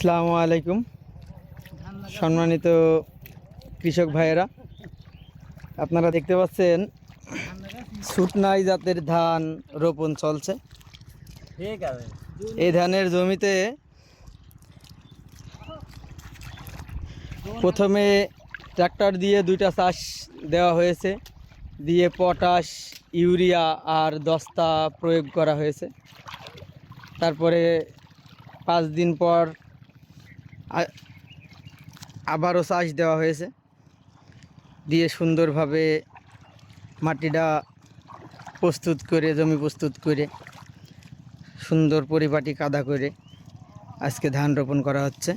আসসালামু আলাইকুম সম্মানিত কৃষক ভাইয়েরা, আপনারা দেখতে পাচ্ছেন সুটনাই জাতের ধান রোপণ চলছে। এই ধানের জমিতে প্রথমে ট্রাক্টর দিয়ে 2টা চাষ দেওয়া হয়েছে, দিয়ে পটাশ, ইউরিয়া আর দস্তা প্রয়োগ করা হয়েছে। তারপরে 5 দিন পর আবারও চাষ দেওয়া হয়েছে, দিয়ে সুন্দরভাবে মাটিটা প্রস্তুত করে, জমি প্রস্তুত করে, সুন্দর পরিপাটি কাদা করে আজকে ধান রোপণ করা হচ্ছে।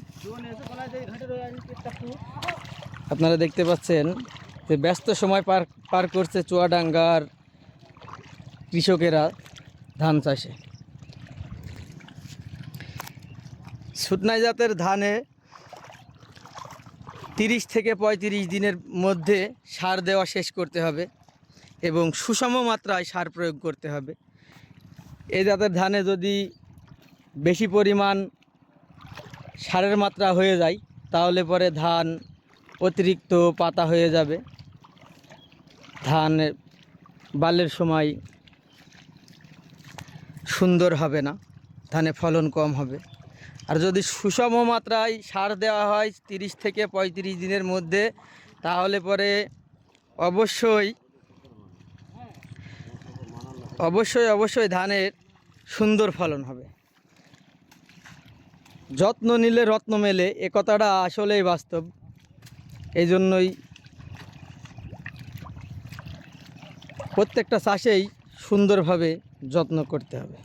আপনারা দেখতে পাচ্ছেন যে ব্যস্ত সময় পার করছে চুয়াডাঙ্গার কৃষকেরা ধান চাষে। সুটনাই জাতের ধানে 30 থেকে 35 দিনের মধ্যে সার দেওয়া শেষ করতে হবে এবং সুষম মাত্রায় সার প্রয়োগ করতে হবে। এই জাতের ধানে যদি বেশি পরিমাণ সারের মাত্রা হয়ে যায় তাহলে পরে ধান অতিরিক্ত পাতা হয়ে যাবে, ধান বালের সময় সুন্দর হবে না, ধানে ফলন কম হবে। আর যদি সুষম মাত্রায় সার দেওয়া হয় 30 থেকে 35 দিনের মধ্যে, তাহলে পরে অবশ্যই ধানের সুন্দর ফলন হবে। যত্ন নিলে রত্ন মেলে, এ কথাটা আসলেই বাস্তব। এই জন্যই প্রত্যেকটা চাষেই সুন্দরভাবে যত্ন করতে হবে।